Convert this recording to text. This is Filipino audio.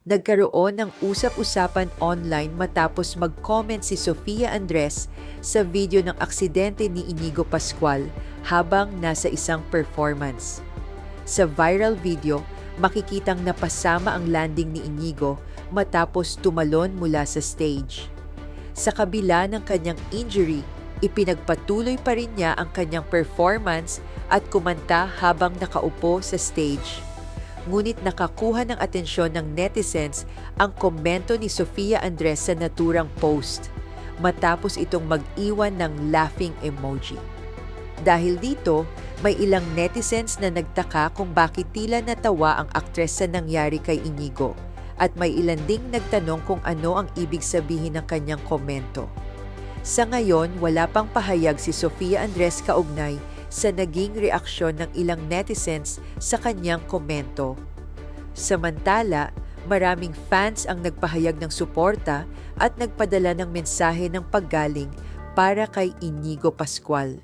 Nagkaroon ng usap-usapan online matapos mag-comment si Sofia Andres sa video ng aksidente ni Inigo Pascual habang nasa isang performance. Sa viral video, makikitang napasama ang landing ni Inigo matapos tumalon mula sa stage. Sa kabila ng kanyang injury, ipinagpatuloy pa rin niya ang kanyang performance at kumanta habang nakaupo sa stage. Ngunit nakakuha ng atensyon ng netizens ang komento ni Sofia Andres sa naturang post, matapos itong mag-iwan ng laughing emoji. Dahil dito, may ilang netizens na nagtaka kung bakit tila natawa ang aktres sa nangyari kay Inigo, at may ilan ding nagtanong kung ano ang ibig sabihin ng kanyang komento. Sa ngayon, wala pang pahayag si Sofia Andres kaugnay sa naging reaksyon ng ilang netizens sa kanyang komento. Samantala, maraming fans ang nagpahayag ng suporta at nagpadala ng mensahe ng paggaling para kay Inigo Pascual.